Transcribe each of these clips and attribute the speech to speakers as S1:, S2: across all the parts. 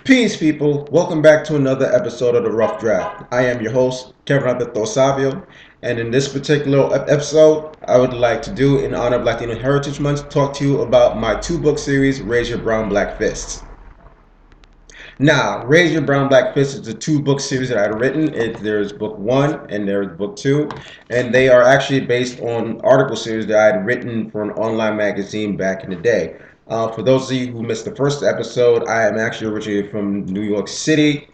S1: Peace, people. Welcome back to another episode of The Rough Draft. I am your host, Kevin Alberto Savio, and in this particular episode, I would like to do, in honor of Latino Heritage Month, talk to you about my two-book series, Raise Your Brown Black Fists. Now, Raise Your Brown Black Fist is a two-book series that I've written. There's book one and there's book two, and they are actually based on article series that I had written for an online magazine back in the day. For those of you who missed the first episode, I am actually originally from New York City,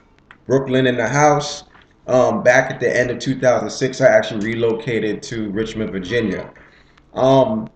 S1: Brooklyn in the house. Back at the end of 2006, I actually relocated to Richmond, Virginia. Um,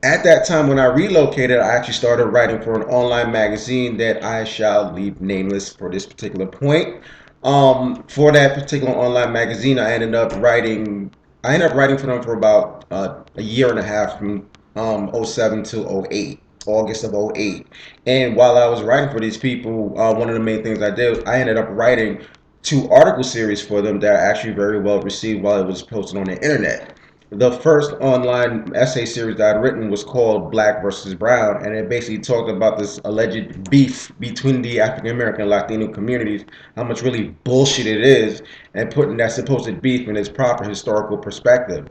S1: at that time when I relocated, I actually started writing for an online magazine that I shall leave nameless for this particular point. For that particular online magazine, I ended up writing for them for about a year and a half from '07 to '08. August of '08. And while I was writing for these people, one of the main things I did, I ended up writing two article series for them that are actually very well received while it was posted on the internet. The first online essay series that I'd written was called Black versus Brown, and it basically talked about this alleged beef between the African American and Latino communities, how much really bullshit it is, and putting that supposed beef in its proper historical perspective.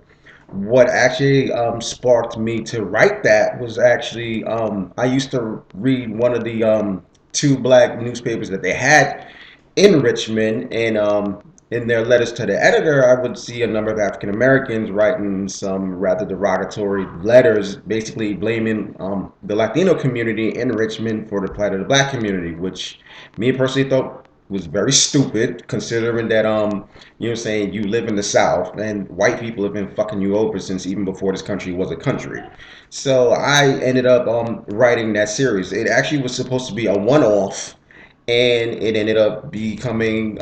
S1: What actually sparked me to write that was actually I used to read one of the two black newspapers that they had in Richmond, and in their letters to the editor, I would see a number of African Americans writing some rather derogatory letters, basically blaming the Latino community in Richmond for the plight of the black community, which me personally thought was very stupid, considering that saying, you live in the South and white people have been fucking you over since even before this country was a country. So I ended up writing that series. It actually was supposed to be a one-off, and it ended up becoming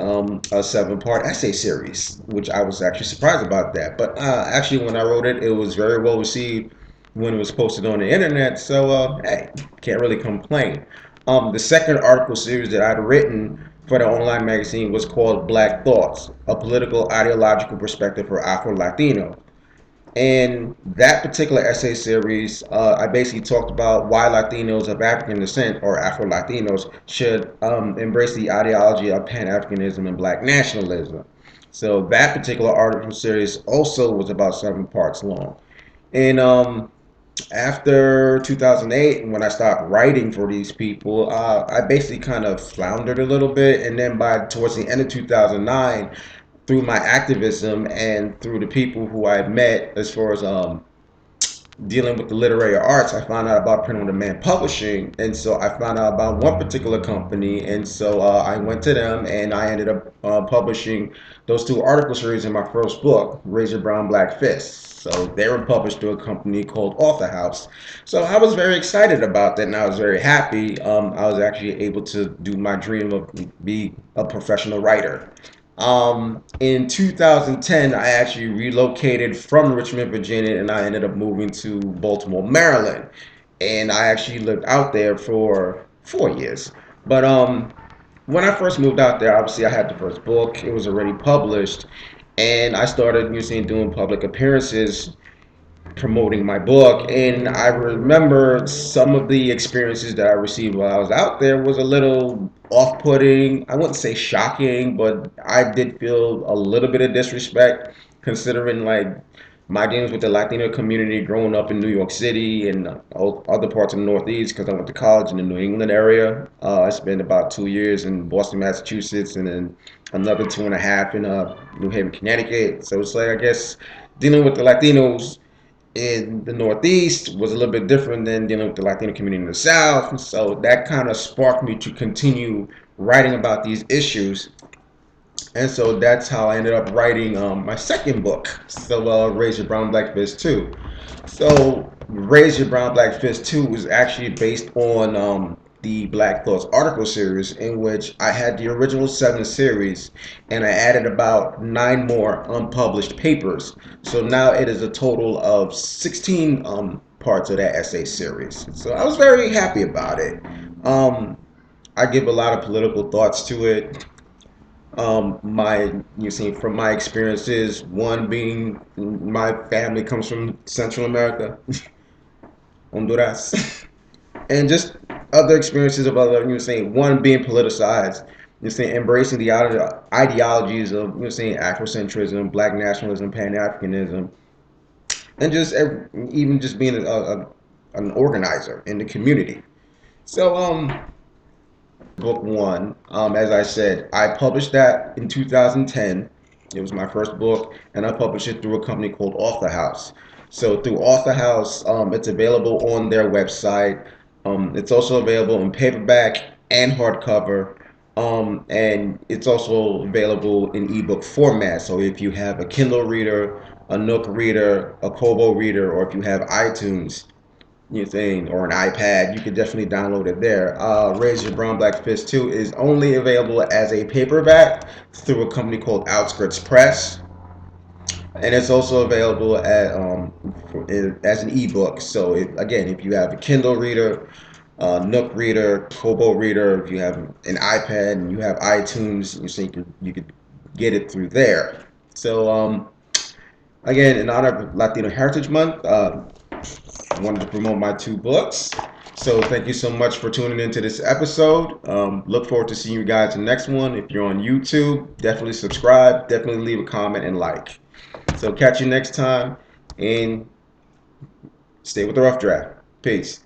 S1: a seven-part essay series, which I was actually surprised about that. But actually, when I wrote it, it was very well received when it was posted on the internet. So, hey, can't really complain. The second article series that I'd written for the online magazine was called Black Thoughts, a political ideological perspective for Afro Latino. In that particular essay series, I basically talked about why Latinos of African descent or Afro Latinos should embrace the ideology of Pan Africanism and Black nationalism. So that particular article series also was about seven parts long. And after 2008, when I stopped writing for these people, I basically kind of floundered a little bit. And then by towards the end of 2009, through my activism and through the people who I met as far as dealing with the literary arts, I found out about print on demand publishing, and so I found out about one particular company, and so I went to them, and I ended up publishing those two article series in my first book, Razor Brown Black Fists. So they were published through a company called Author House. So I was very excited about that, and I was very happy. I was actually able to do my dream of be a professional writer. In 2010, I actually relocated from Richmond, Virginia, and I ended up moving to Baltimore, Maryland. And I actually lived out there for 4 years. But when I first moved out there, obviously I had the first book. It was already published, and I started doing public appearances promoting my book. And I remember some of the experiences that I received while I was out there was a little off-putting. I wouldn't say shocking, but I did feel a little bit of disrespect, considering like my dealings with the Latino community growing up in New York City and other parts of the Northeast, because I went to college in the New England area. I spent about 2 years in Boston, Massachusetts, and then another two and a half in New Haven, Connecticut. So it's like, I guess, dealing with the Latinos in the Northeast was a little bit different than dealing with the Latino community in the South. And so that kind of sparked me to continue writing about these issues. And so that's how I ended up writing my second book, so Raise Your Brown Black Fist 2. So Raise Your Brown Black Fist 2 was actually based on the Black Thoughts article series, in which I had the original seven series and I added about nine more unpublished papers. So now it is a total of 16 parts of that essay series. So I was very happy about it. Um, I give a lot of political thoughts to it. My you see from my experiences, one being my family comes from Central America, Honduras, and just other experiences of other, saying one being politicized, saying embracing the ideologies of, saying Afrocentrism, Black nationalism, Pan Africanism, and just even just being an organizer in the community. So book one, as I said, I published that in 2010. It was my first book, and I published it through a company called Author House. So through Author House, it's available on their website. It's also available in paperback and hardcover. And it's also available in ebook format. So if you have a Kindle reader, a Nook reader, a Kobo reader, or if you have iTunes, thing, or an iPad, you could definitely download it there. Raise Your Brown Black Fist 2 is only available as a paperback through a company called Outskirts Press, and it's also available as an ebook. So again, if you have a Kindle reader, Nook reader, Kobo reader, if you have an iPad and you have iTunes, you could get it through there. So again, in honor of Latino Heritage Month, I wanted to promote my two books. So thank you so much for tuning into this episode. Look forward to seeing you guys in the next one. If you're on YouTube, definitely subscribe, definitely leave a comment and like. So catch you next time, and stay with the rough draft. Peace.